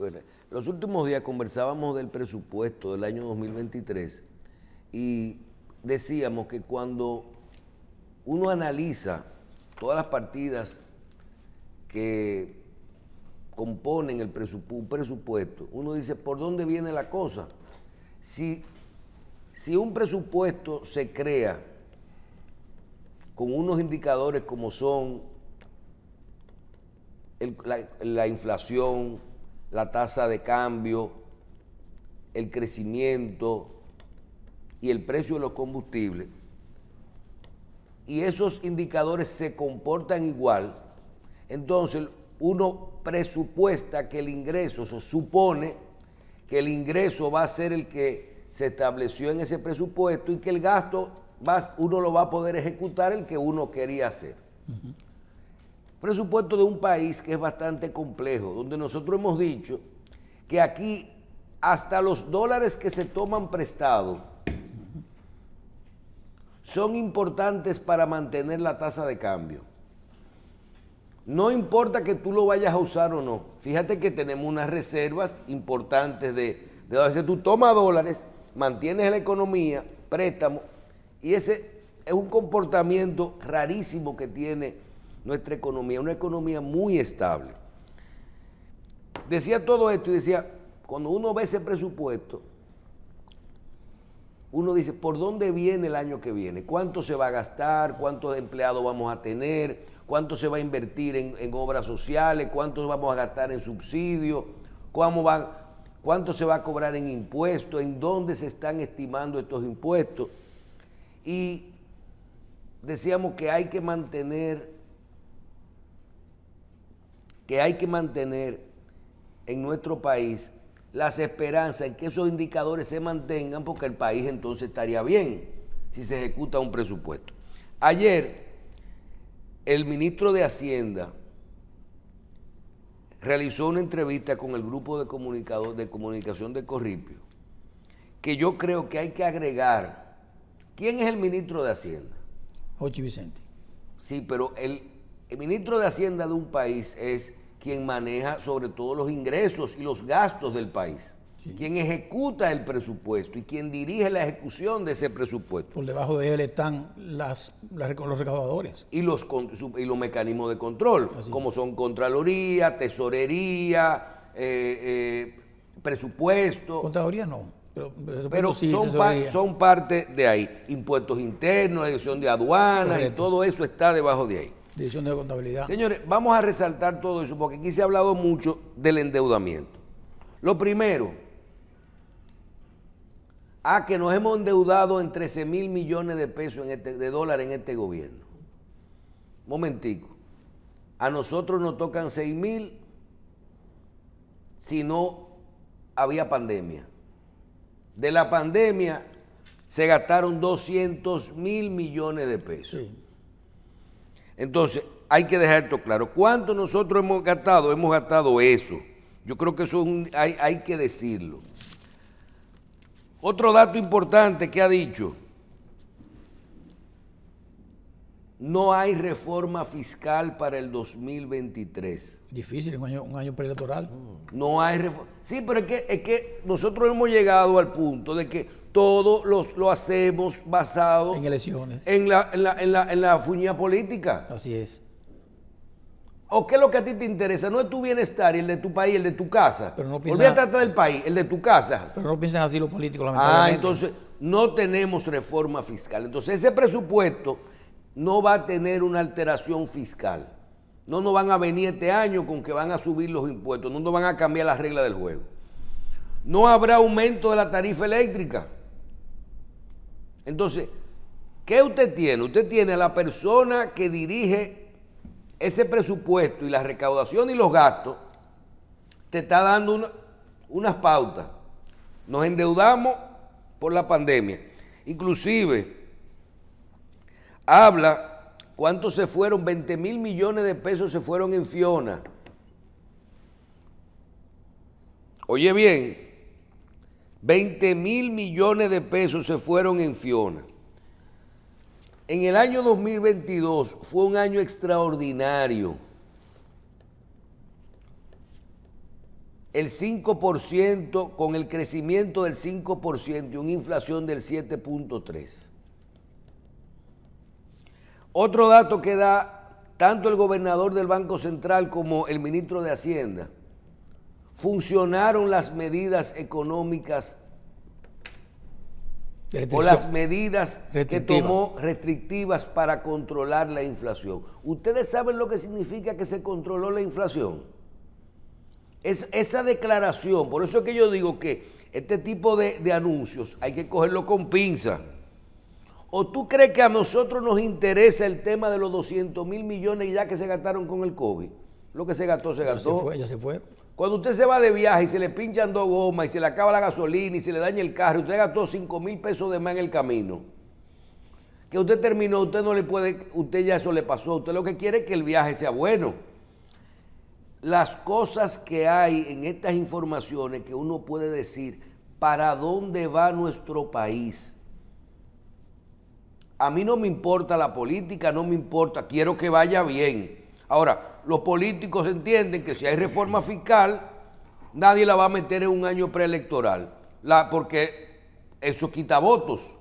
Bueno, los últimos días conversábamos del presupuesto del año 2023 y decíamos que cuando uno analiza todas las partidas que componen un presupuesto, uno dice, ¿por dónde viene la cosa? Si un presupuesto se crea con unos indicadores como son la inflación, la tasa de cambio, el crecimiento y el precio de los combustibles, y esos indicadores se comportan igual, entonces uno presupuesta que el ingreso, se supone que el ingreso va a ser el que se estableció en ese presupuesto y que el gasto uno lo va a poder ejecutar el que uno quería hacer. Presupuesto de un país que es bastante complejo, donde nosotros hemos dicho que aquí hasta los dólares que se toman prestados son importantes para mantener la tasa de cambio. No importa que tú lo vayas a usar o no. Fíjate que tenemos unas reservas importantes de donde tú tomas dólares, mantienes la economía, préstamo, y ese es un comportamiento rarísimo que tiene nuestra economía, una economía muy estable. Decía todo esto y decía, cuando uno ve ese presupuesto, uno dice, ¿por dónde viene el año que viene? ¿Cuánto se va a gastar? ¿Cuántos empleados vamos a tener? ¿Cuánto se va a invertir en obras sociales? ¿Cuánto vamos a gastar en subsidios? ¿Cuánto se va a cobrar en impuestos? ¿En dónde se están estimando estos impuestos? Y decíamos que hay que mantener en nuestro país las esperanzas en que esos indicadores se mantengan, porque el país entonces estaría bien si se ejecuta un presupuesto. Ayer, el ministro de Hacienda realizó una entrevista con el grupo de comunicación de Corripio, que yo creo que hay que agregar. ¿Quién es el ministro de Hacienda? Jochi Vicente. Sí, pero el ministro de Hacienda de un país es quien maneja sobre todo los ingresos y los gastos del país, sí, quien ejecuta el presupuesto y quien dirige la ejecución de ese presupuesto. Por debajo de él están los recaudadores. Y los mecanismos de control, así como son Contraloría, Tesorería, presupuesto. Contraloría no. Pero sí, son parte de ahí. Impuestos internos, dirección de aduanas, correcto, y todo eso está debajo de ahí. Dirección de contabilidad. Señores, vamos a resaltar todo eso porque aquí se ha hablado mucho del endeudamiento. Lo primero, que nos hemos endeudado en 13,000 millones de pesos de dólares en este gobierno. Momentico. A nosotros nos tocan 6,000 si no había pandemia. De la pandemia se gastaron 200,000 millones de pesos. Sí. Entonces, hay que dejar esto claro. ¿Cuánto nosotros hemos gastado? Hemos gastado eso. Yo creo que eso hay que decirlo. Otro dato importante que ha dicho: no hay reforma fiscal para el 2023. Difícil, un año preelectoral. No hay reforma. Sí, pero es que nosotros hemos llegado al punto de que todo lo hacemos basado en elecciones, en la fuñía política. Así es. ¿O qué es lo que a ti te interesa? No es tu bienestar y el de tu país, el de tu casa. Pero no piensan, olvídate del país, el de tu casa. Pero no piensan así los políticos, lamentablemente. Entonces no tenemos reforma fiscal. Entonces ese presupuesto no va a tener una alteración fiscal. No nos van a venir este año con que van a subir los impuestos, no nos van a cambiar las reglas del juego. No habrá aumento de la tarifa eléctrica. Entonces, ¿qué usted tiene? Usted tiene a la persona que dirige ese presupuesto y la recaudación y los gastos, te está dando unas pautas. Nos endeudamos por la pandemia. Inclusive, habla cuánto se fueron, 20,000 millones de pesos se fueron en Fiona. Oye bien, 20,000 millones de pesos se fueron en Fiona. En el año 2022 fue un año extraordinario. el 5% con el crecimiento del 5% y una inflación del 7.3%. Otro dato que da tanto el gobernador del Banco Central como el ministro de Hacienda: funcionaron las medidas económicas o las medidas que tomó restrictivas para controlar la inflación. ¿Ustedes saben lo que significa que se controló la inflación? Esa declaración, por eso es que yo digo que este tipo de anuncios hay que cogerlo con pinza. ¿O tú crees que a nosotros nos interesa el tema de los 200.000 millones ya que se gastaron con el COVID? Lo que se gastó, se gastó. Ya se fue. Cuando usted se va de viaje y se le pinchan 2 gomas y se le acaba la gasolina y se le daña el carro, usted gastó 5.000 pesos de más en el camino. Que usted terminó, usted no le puede, usted ya eso le pasó. Usted lo que quiere es que el viaje sea bueno. Las cosas que hay en estas informaciones que uno puede decir, ¿para dónde va nuestro país? A mí no me importa la política, no me importa, quiero que vaya bien. Ahora, los políticos entienden que si hay reforma fiscal, nadie la va a meter en un año preelectoral, porque eso quita votos.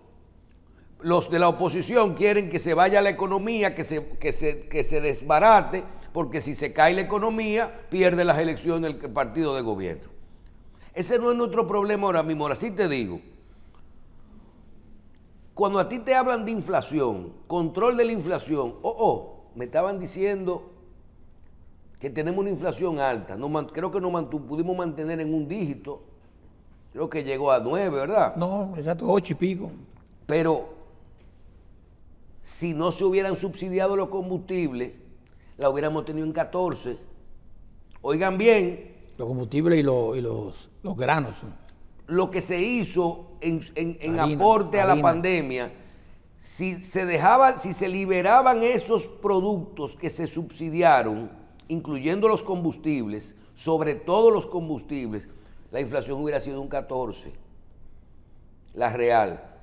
Los de la oposición quieren que se vaya la economía, que se desbarate, porque si se cae la economía, pierde las elecciones el partido de gobierno. Ese no es nuestro problema ahora mismo. Ahora sí te digo, cuando a ti te hablan de inflación, control de la inflación, me estaban diciendo que tenemos una inflación alta. Creo que pudimos mantener en un dígito, creo que llegó a 9, ¿verdad? No, exacto, 8 y pico. Pero si no se hubieran subsidiado los combustibles, la hubiéramos tenido en 14. Oigan bien. Los combustibles y los granos. Lo que se hizo en aporte a la pandemia, si se liberaban esos productos que se subsidiaron, incluyendo los combustibles, sobre todo los combustibles, la inflación hubiera sido un 14, la real.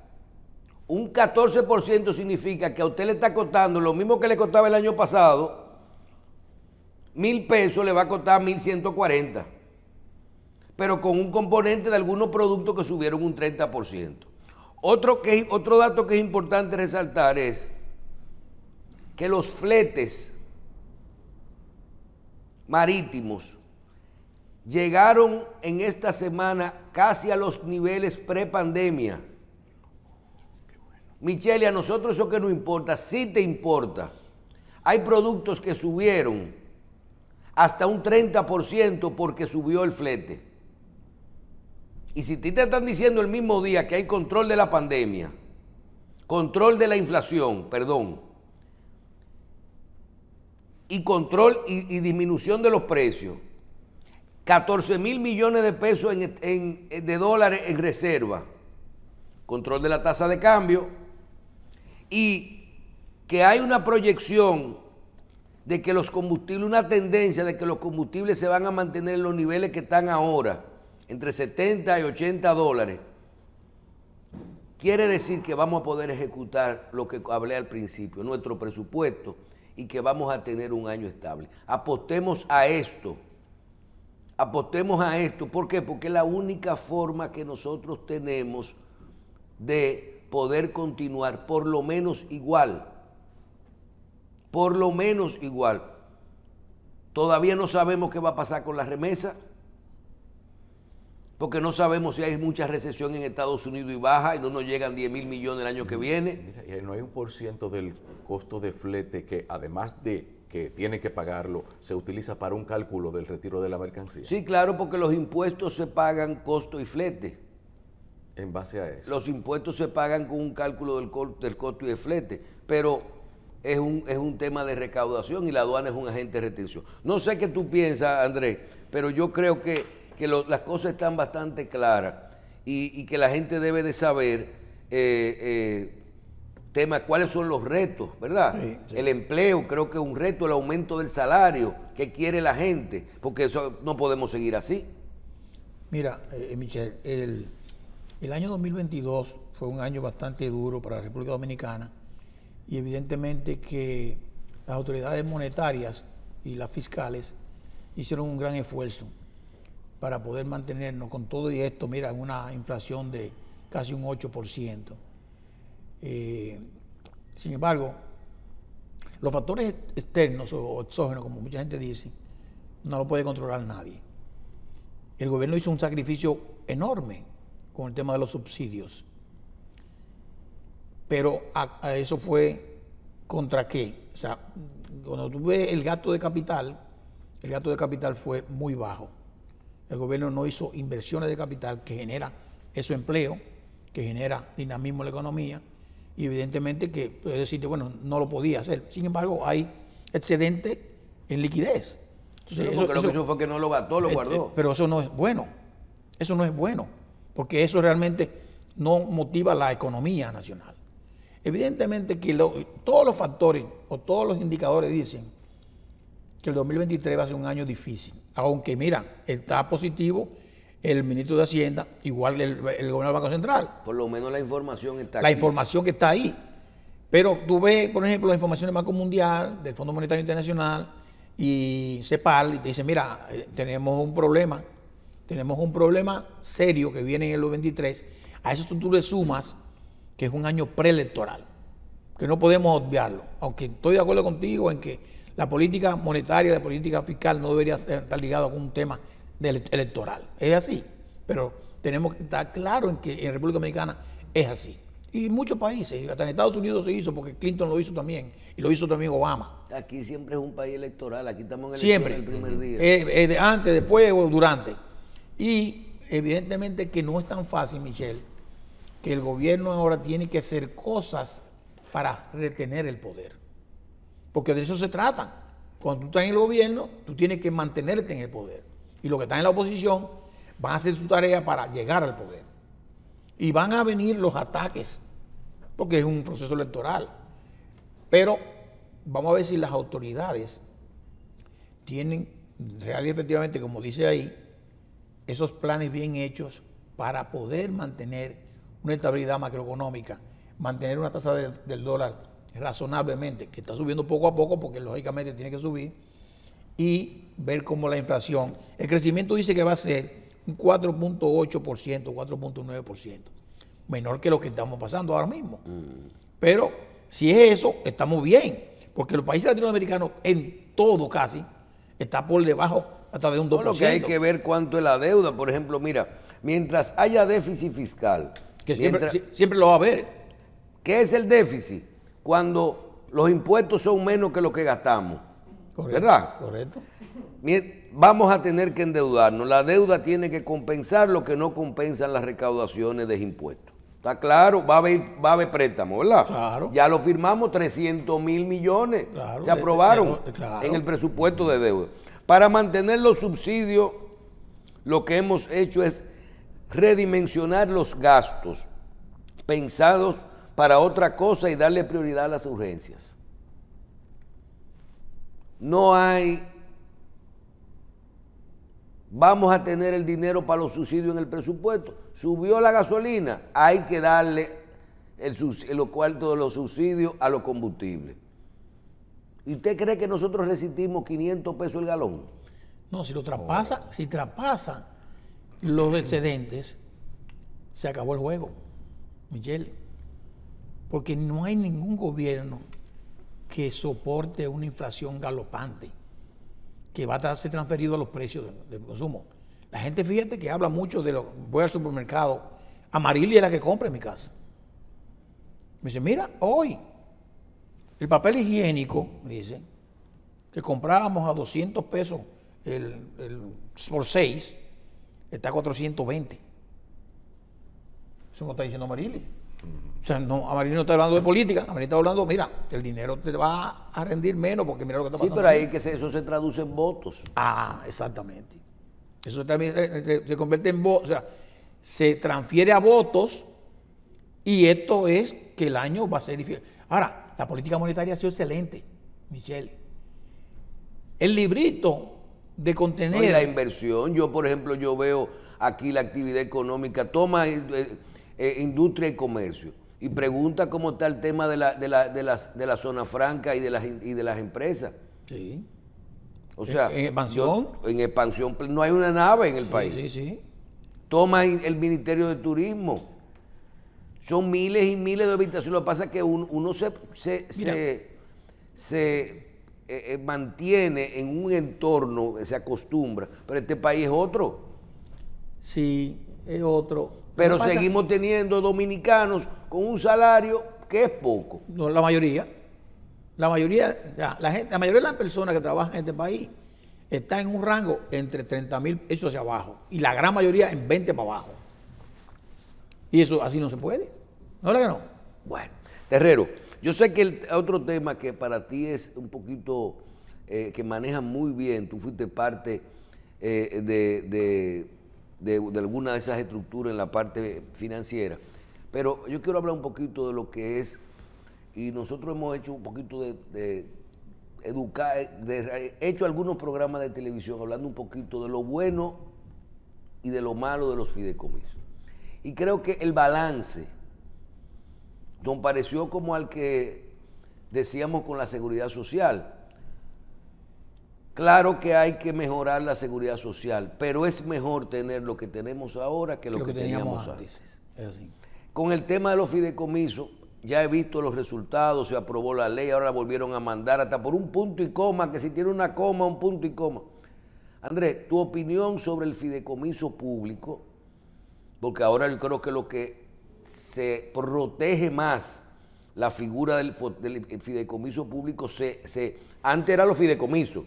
Un 14% significa que a usted le está costando lo mismo que le costaba el año pasado, 1,000 pesos le va a costar 1,140, pero con un componente de algunos productos que subieron un 30%. Otro dato que es importante resaltar es que los fletes marítimos llegaron en esta semana casi a los niveles prepandemia. Michelle, a nosotros eso que no importa, sí te importa. Hay productos que subieron hasta un 30% porque subió el flete. Y si te están diciendo el mismo día que hay control de la pandemia, control de la inflación, y control y disminución de los precios, 14,000 millones de pesos de dólares en reserva, control de la tasa de cambio, y que hay una proyección de que los combustibles, una tendencia de que los combustibles se van a mantener en los niveles que están ahora, entre 70 y 80 dólares, quiere decir que vamos a poder ejecutar lo que hablé al principio, nuestro presupuesto, y que vamos a tener un año estable. Apostemos a esto. ¿Por qué? Porque es la única forma que nosotros tenemos de poder continuar por lo menos igual. Todavía no sabemos qué va a pasar con la remesa, porque no sabemos si hay mucha recesión en Estados Unidos y baja y no nos llegan 10,000 millones el año que viene. Mira, y no hay un por ciento del costo de flete que, además de que tiene que pagarlo, se utiliza para un cálculo del retiro de la mercancía. Sí, claro, porque los impuestos se pagan costo y flete. En base a eso. Los impuestos se pagan con un cálculo del costo y de flete, pero es un tema de recaudación y la aduana es un agente de retención. No sé qué tú piensas, Andrés, pero yo creo que las cosas están bastante claras y que la gente debe de saber cuáles son los retos, ¿verdad? Sí, sí. El empleo, creo que es un reto, el aumento del salario, que quiere la gente, porque eso no podemos seguir así. Mira, Michelle, el año 2022 fue un año bastante duro para la República Dominicana y evidentemente que las autoridades monetarias y las fiscales hicieron un gran esfuerzo. para poder mantenernos con todo y esto, mira, en una inflación de casi un 8%. Sin embargo, los factores externos o exógenos, como mucha gente dice, no lo puede controlar nadie. El gobierno hizo un sacrificio enorme con el tema de los subsidios. Pero a eso fue ¿contra qué? O sea, cuando tú ves el gasto de capital fue muy bajo. El gobierno no hizo inversiones de capital que genera eso empleo, que genera dinamismo en la economía, y evidentemente que puedes decirte, bueno, no lo podía hacer. Sin embargo, hay excedente en liquidez. Entonces, porque lo que hizo fue que no lo gastó, lo guardó. Pero eso no es bueno. Eso no es bueno, porque eso realmente no motiva la economía nacional. Evidentemente que todos los factores o todos los indicadores dicen que el 2023 va a ser un año difícil. Aunque, mira, está positivo el ministro de Hacienda, igual el gobernador del Banco Central. Por lo menos la información está La información que está ahí. Pero tú ves, por ejemplo, la información del Banco Mundial, del Fondo Monetario Internacional y CEPAL, y te dicen, mira, tenemos un problema serio que viene en el 2023. A eso tú le sumas que es un año preelectoral, que no podemos obviarlo, aunque estoy de acuerdo contigo en que la política monetaria, la política fiscal no debería estar ligada con un tema electoral. Es así, pero tenemos que estar claros en que en República Dominicana es así. Y en muchos países, hasta en Estados Unidos se hizo, porque Clinton lo hizo también, y lo hizo también Obama. Aquí siempre es un país electoral, aquí estamos en siempre, el primer día. Antes, después o durante. Y evidentemente que no es tan fácil, Michelle, que el gobierno ahora tiene que hacer cosas para retener el poder. Porque de eso se trata. Cuando tú estás en el gobierno, tú tienes que mantenerte en el poder. Y los que están en la oposición van a hacer su tarea para llegar al poder. Y van a venir los ataques, porque es un proceso electoral. Pero vamos a ver si las autoridades tienen real y efectivamente, como dice ahí, esos planes bien hechos para poder mantener una estabilidad macroeconómica, mantener una tasa del dólar razonablemente, que está subiendo poco a poco porque lógicamente tiene que subir, y ver cómo la inflación, el crecimiento dice que va a ser un 4.8%, 4.9%, menor que lo que estamos pasando ahora mismo. Pero si es eso, estamos bien, porque los países latinoamericanos en todo casi está por debajo hasta de un 2%. Lo que hay que ver cuánto es la deuda, por ejemplo, mira, mientras haya déficit fiscal, que siempre lo va a haber. ¿Qué es el déficit? Cuando los impuestos son menos que lo que gastamos. Correcto, ¿verdad? Correcto. Vamos a tener que endeudarnos. La deuda tiene que compensar lo que no compensan las recaudaciones de impuestos. ¿Está claro? Va a haber préstamo, ¿verdad? Claro. Ya lo firmamos, 300.000 millones. Claro, se aprobaron claro. En el presupuesto de deuda. Para mantener los subsidios, lo que hemos hecho es redimensionar los gastos pensados para otra cosa y darle prioridad a las urgencias. No hay, vamos a tener el dinero para los subsidios en el presupuesto. Subió la gasolina, hay que darle los cuartos de los subsidios a los combustibles. ¿Y usted cree que nosotros resistimos 500 pesos el galón? No, si traspasa los excedentes, se acabó el juego, Michelle. Porque no hay ningún gobierno que soporte una inflación galopante que va a ser transferido a los precios del consumo. La gente, fíjate que habla mucho de voy al supermercado, Amarili es la que compra en mi casa. Me dice, mira, hoy el papel higiénico, me dice, que comprábamos a 200 pesos por 6, está a 420. Eso no está diciendo Amarili. O sea, no, Amarili no está hablando de política, Amarili está hablando, mira, el dinero te va a rendir menos porque mira lo que está pasando. Sí, pero ahí eso se traduce en votos. Ah, exactamente. Eso también se convierte en votos, o sea, se transfiere a votos y esto es que el año va a ser difícil. Ahora, la política monetaria ha sido excelente, Michelle. El librito de contener... No, y la inversión, yo por ejemplo, yo veo aquí la actividad económica, toma industria y comercio y pregunta cómo está el tema de la zona franca y de las empresas. Sí. O sea, ¿En expansión? En expansión no hay una nave en el país. Sí, sí. Toma el Ministerio de Turismo. Son miles y miles de habitaciones. Lo que pasa es que uno se mantiene en un entorno, se acostumbra, pero este país es otro. Sí, es otro. Pero seguimos teniendo dominicanos con un salario que es poco. No, la mayoría. La mayoría, la mayoría de las personas que trabajan en este país está en un rango entre 30,000 pesos hacia abajo. Y la gran mayoría en 20 para abajo. Y eso así no se puede. ¿No es que no? Bueno, Terrero, yo sé que el otro tema que para ti es un poquito, que manejas muy bien, tú fuiste parte de alguna de esas estructuras en la parte financiera, pero yo quiero hablar un poquito de lo que es, y nosotros hemos hecho un poquito de educar, hecho algunos programas de televisión hablando un poquito de lo bueno y de lo malo de los fideicomisos. Y creo que el balance nos pareció como al que decíamos con la seguridad social. Claro que hay que mejorar la seguridad social, pero es mejor tener lo que tenemos ahora que lo que teníamos antes. Es así. Con el tema de los fideicomisos, ya he visto los resultados, se aprobó la ley, ahora la volvieron a mandar hasta por un punto y coma, que si tiene una coma, un punto y coma. Andrés, tu opinión sobre el fideicomiso público, porque ahora yo creo que lo que se protege más la figura del fideicomiso público, antes eran los fideicomisos,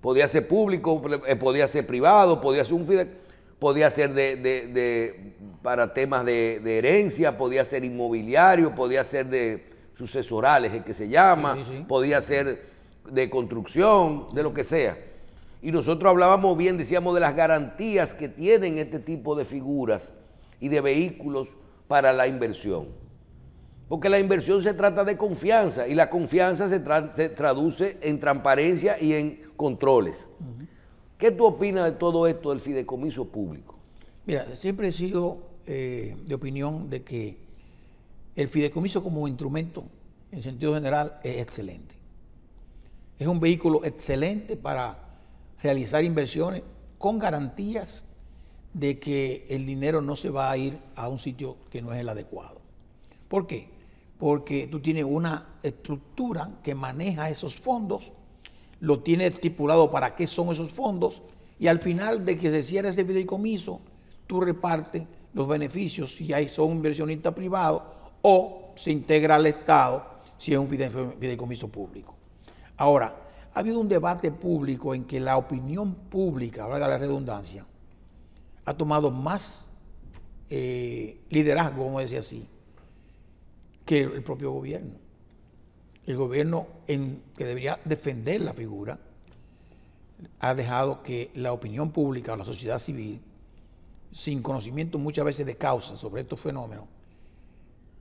podía ser público, podía ser privado, podía ser podía ser para temas de herencia, podía ser inmobiliario, podía ser de sucesorales, el que se llama, sí. Podía ser de construcción, de lo que sea. Y nosotros hablábamos bien, decíamos de las garantías que tienen este tipo de figuras y de vehículos para la inversión. Porque la inversión se trata de confianza y la confianza se traduce en transparencia y en controles. ¿Qué tú opinas de todo esto del fideicomiso público? Mira, siempre he sido de opinión de que el fideicomiso como instrumento, en sentido general, es excelente. Es un vehículo excelente para realizar inversiones con garantías de que el dinero no se va a ir a un sitio que no es el adecuado. ¿Por qué? Porque tú tienes una estructura que maneja esos fondos, lo tiene estipulado para qué son esos fondos, y al final de que se cierre ese fideicomiso, tú repartes los beneficios si son inversionistas privados o se integra al Estado si es un fideicomiso público. Ahora, ha habido un debate público en que la opinión pública, valga la redundancia, ha tomado más liderazgo, vamos a decir así, que el propio gobierno. El gobierno, que debería defender la figura, ha dejado que la opinión pública o la sociedad civil, sin conocimiento muchas veces de causa sobre estos fenómenos,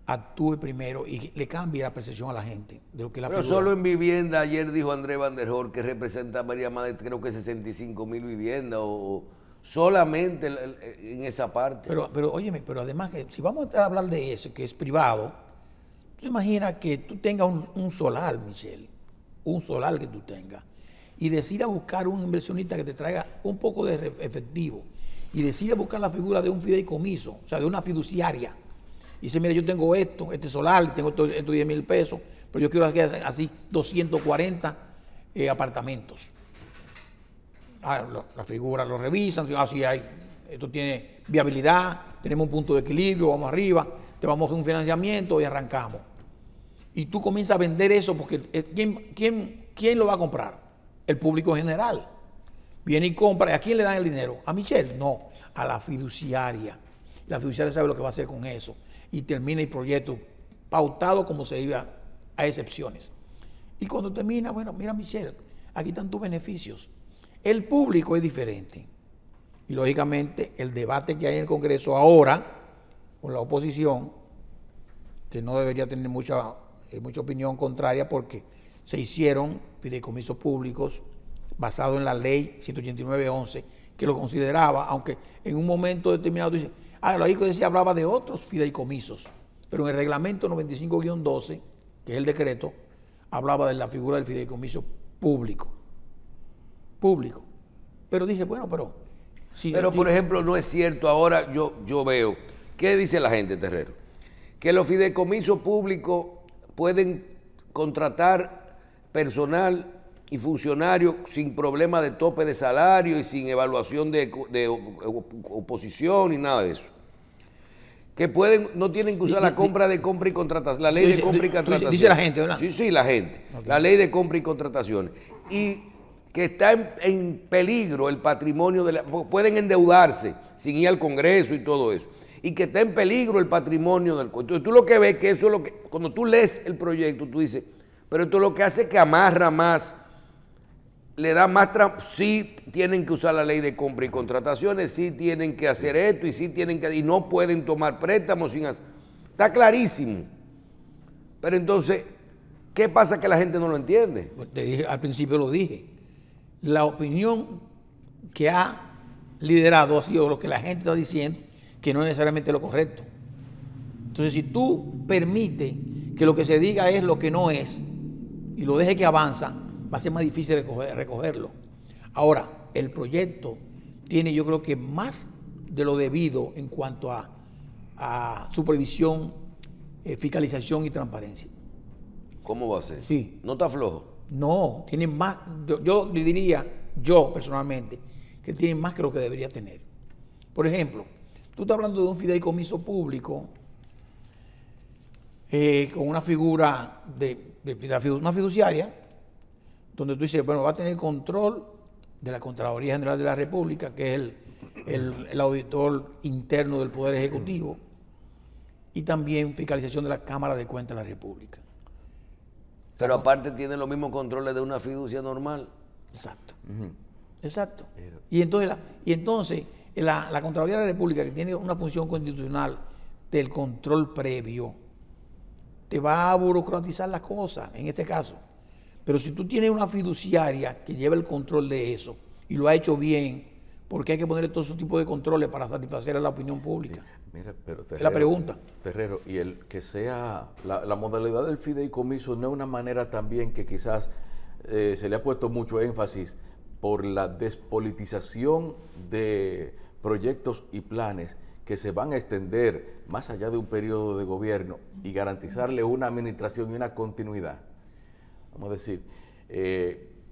actúe primero y le cambie la percepción a la gente de lo que la Pero figura. solo en vivienda, ayer dijo Andrés Van der Hoorn que representaría más de creo que 65,000 viviendas o solamente en esa parte. Pero óyeme, pero además que si vamos a hablar de eso, que es privado, tú imaginas que tú tengas un solar, Michelle, un solar que tú tengas, y decidas buscar un inversionista que te traiga un poco de efectivo, y decidas buscar la figura de un fideicomiso, o sea, de una fiduciaria, y dice, mira, yo tengo este solar, tengo estos 10,000 pesos, pero yo quiero hacer así 240 apartamentos. La figura lo revisan, así hay, esto tiene viabilidad, tenemos un punto de equilibrio, vamos arriba, te vamos a hacer un financiamiento y arrancamos. Y tú comienzas a vender eso porque ¿quién lo va a comprar? El público general. Viene y compra. ¿Y a quién le dan el dinero? ¿A Michelle? No, a la fiduciaria. La fiduciaria sabe lo que va a hacer con eso. Y termina el proyecto pautado como se iba, a excepciones. Y cuando termina, bueno, mira Michelle, aquí están tus beneficios. El público es diferente. Y lógicamente el debate que hay en el Congreso ahora, con la oposición, que no debería tener mucha opinión contraria porque se hicieron fideicomisos públicos basados en la ley 189-11, que lo consideraba, aunque en un momento determinado dice, lo ahí que decía hablaba de otros fideicomisos, pero en el reglamento 95-12, que es el decreto, hablaba de la figura del fideicomiso público. público. Pero dije, bueno, pero... Pero, por ejemplo, no es cierto. Ahora yo veo, ¿qué dice la gente, Terrero? Que los fideicomisos públicos pueden contratar personal y funcionarios sin problema de tope de salario y sin evaluación de oposición ni nada de eso. Que no tienen que usar la compra y contratación, la ley de compra y contratación. Dice la gente, ¿verdad? Sí, la gente. Okay. La ley de compra y contrataciones. Y que está en peligro el patrimonio, pueden endeudarse sin ir al Congreso y todo eso. Y que está en peligro el patrimonio del... Entonces tú lo que ves que eso es lo que... Cuando tú lees el proyecto, tú dices, pero esto lo que hace es que amarra más, le da más... Sí tienen que usar la ley de compra y contrataciones, sí tienen que hacer esto y sí tienen que... Y no pueden tomar préstamos sin hacer... Está clarísimo. Pero entonces, ¿qué pasa que la gente no lo entiende? Pues te dije, al principio lo dije. La opinión que ha liderado ha sido lo que la gente está diciendo, que no es necesariamente lo correcto. Entonces, si tú permites que lo que se diga es lo que no es y lo dejes que avanza, va a ser más difícil recogerlo. Ahora, el proyecto tiene, yo creo que más de lo debido en cuanto a supervisión, fiscalización y transparencia. ¿Cómo va a ser? Sí. ¿No está flojo? No, tiene más, yo le diría, yo personalmente, que tiene más que lo que debería tener. Por ejemplo, tú estás hablando de un fideicomiso público con una figura una fiduciaria, donde tú dices, bueno, va a tener control de la Contraloría General de la República, que es el auditor interno del Poder Ejecutivo, y también fiscalización de la Cámara de Cuentas de la República. Pero aparte tiene los mismos controles de una fiducia normal. Exacto. Exacto. Y entonces la Contraloría de la República, que tiene una función constitucional del control previo, te va a burocratizar las cosas, en este caso. Pero si tú tienes una fiduciaria que lleva el control de eso y lo ha hecho bien, ¿por qué hay que poner todo ese tipo de controles para satisfacer a la opinión pública? Sí. Mira, pero Terrero, es la pregunta. Terrero, y el que sea, la modalidad del fideicomiso no es una manera también que quizás se le ha puesto mucho énfasis por la despolitización de proyectos y planes que se van a extender más allá de un periodo de gobierno y garantizarle una administración y una continuidad, vamos a decir,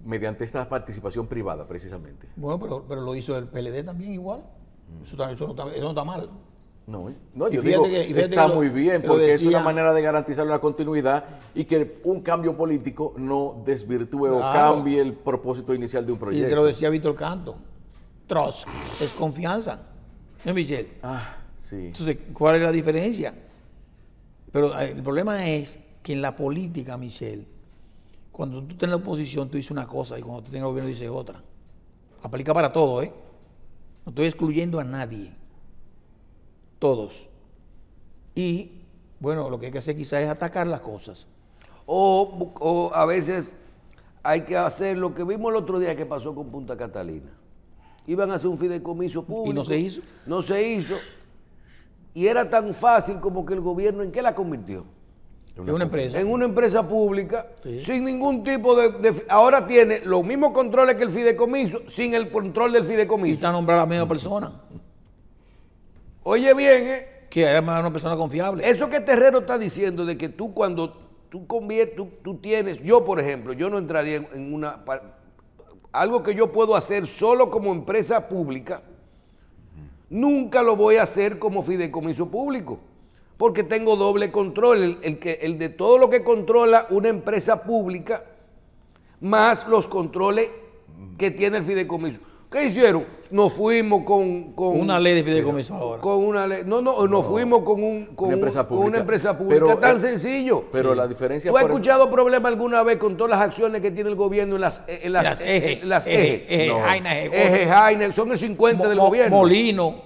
mediante esta participación privada precisamente. Bueno, pero lo hizo el PLD también igual. Eso no está mal. No, yo digo que está muy bien, porque es una manera de garantizar la continuidad y que un cambio político no desvirtúe o cambie el propósito inicial de un proyecto. Y te lo decía Víctor Canto, trust es confianza, ¿no, Michelle? Sí. Entonces, ¿cuál es la diferencia? Pero el problema es que en la política, Michelle, cuando tú estás en la oposición, tú dices una cosa y cuando tú estás en el gobierno dices otra. Aplica para todo, ¿eh? No estoy excluyendo a nadie. Todos. Y, bueno, lo que hay que hacer quizás es atacar las cosas. O a veces hay que hacer lo que vimos el otro día que pasó con Punta Catalina. Iban a hacer un fideicomiso público. ¿Y no se hizo? No se hizo. Y era tan fácil como que el gobierno, ¿en qué la convirtió? En una empresa. En una empresa pública, sí, sin ningún tipo de... Ahora tiene los mismos controles que el fideicomiso, sin el control del fideicomiso. Y está nombrada la misma persona. Oye bien, que era una persona confiable. Eso que Terrero está diciendo de que tú cuando tú conviertes, tú tienes, yo por ejemplo, yo no entraría en una, algo que yo puedo hacer solo como empresa pública, nunca lo voy a hacer como fideicomiso público, porque tengo doble control, el de todo lo que controla una empresa pública, más los controles que tiene el fideicomiso. ¿Qué hicieron? Nos fuimos con una ley de fideicomiso ahora. Con una ley. Nos fuimos con una empresa pública. Pero, tan sencillo. Pero la diferencia... ¿Tú has escuchado problema alguna vez con todas las acciones que tiene el gobierno en las eje? Jaina, son el 50 del gobierno. Molino,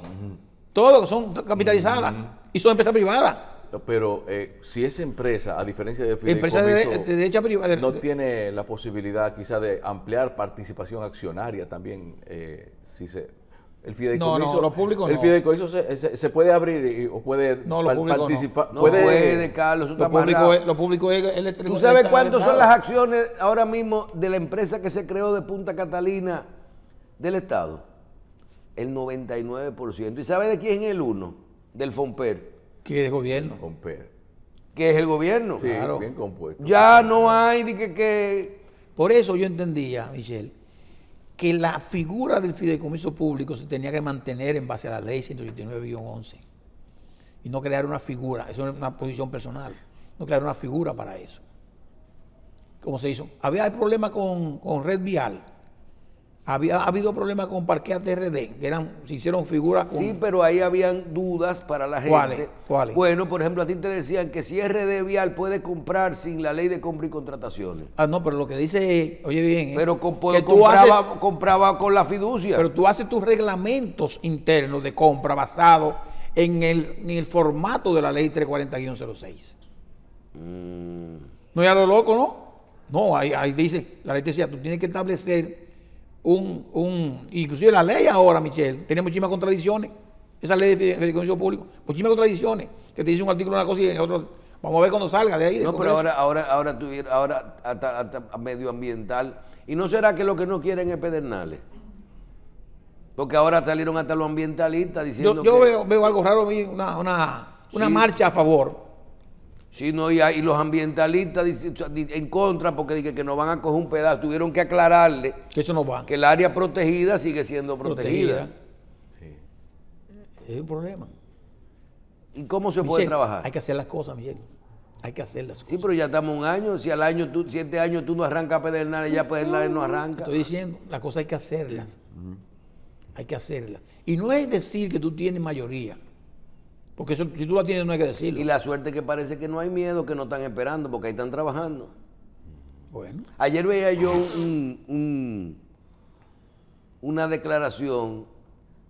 todos son capitalizadas y son empresas privadas. Pero si esa empresa, a diferencia de fideicomiso, de derecha privada, no tiene la posibilidad quizá de ampliar participación accionaria también, el fideicomiso, lo público el fideicomiso se puede abrir o puede participar. No puede, Carlos, eso está amarrado. Lo público es... ¿Tú sabes cuántas son las acciones ahora mismo de la empresa que se creó de Punta Catalina del Estado? El 99%. ¿Y sabe de quién es el 1%? Del FOMPER, ¿Qué es gobierno? Comper. que es el gobierno. Sí, Claro. bien compuesto. Ya no hay de que Por eso yo entendía, Michelle, que la figura del fideicomiso público se tenía que mantener en base a la ley 189-11 y no crear una figura, eso es una posición personal, no crear una figura para eso. ¿Cómo se hizo? Había problemas con Red Vial, ha habido problemas con Parquea TRD, que se hicieron figuras con... Sí, pero ahí habían dudas para la gente. ¿Cuáles? Bueno, por ejemplo, a ti te decían que si RD Vial puede comprar sin la ley de compra y contrataciones. Ah, no, pero lo que dice, oye bien, Pero que tú compraba con la fiducia. pero tú haces tus reglamentos internos de compra basado en el formato de la ley 340-06. No es a lo loco, ¿no? No, ahí dice, la ley te decía, tú tienes que establecer inclusive la ley ahora, Michelle, tiene muchísimas contradicciones. Esa ley de fideicomiso público, muchísimas contradicciones, que te dice un artículo una cosa y en otro. Vamos a ver cuando salga de ahí. No, pero ahora hasta medioambiental. ¿Y no será que lo que no quieren es Pedernales? Porque ahora salieron hasta los ambientalistas diciendo yo que... veo algo raro, una Sí. marcha a favor. Sí, no, y los ambientalistas en contra porque dije que nos van a coger un pedazo. Tuvieron que aclararle Que eso no va. que el área protegida sigue siendo protegida. Es un problema. ¿Y cómo se puede Michelle, trabajar? hay que hacer las cosas, Michelle. Hay que hacer las cosas. Sí, pero ya estamos un año. Si al año, si este año tú no arrancas Pedernales, ya Pedernales no arranca. Estoy diciendo, las cosas hay que hacerlas. Hay que hacerlas. Y no es decir que tú tienes mayoría. Porque eso, si tú la tienes, no hay que decirlo. Y la suerte que parece que no hay miedo, que no están esperando, porque ahí están trabajando. Bueno. Ayer veía yo una declaración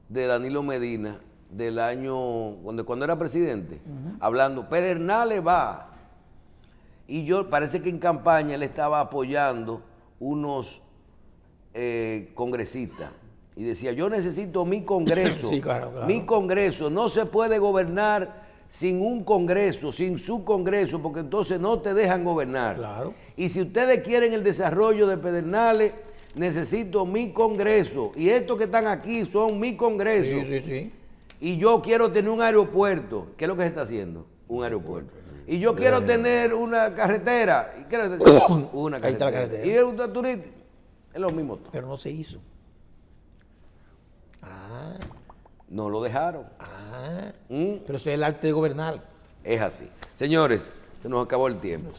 de Danilo Medina del año, cuando era presidente, hablando, Pedernales va. Y yo, parece que en campaña él estaba apoyando unos congresistas. Y decía, yo necesito mi Congreso. Sí, claro. Mi Congreso. No se puede gobernar sin un Congreso, sin su Congreso, porque entonces no te dejan gobernar. Claro. Y si ustedes quieren el desarrollo de Pedernales, necesito mi Congreso. Y estos que están aquí son mi Congreso. Sí. Y yo quiero tener un aeropuerto. ¿Qué es lo que se está haciendo? Un aeropuerto. Y yo quiero tener una carretera. ¿Y qué es lo que se está haciendo? Una Ahí está la carretera. carretera. Y el turismo es lo mismo todo. Pero no se hizo. No lo dejaron. Pero eso es el arte de gobernar. Es así. Señores, se nos acabó el tiempo.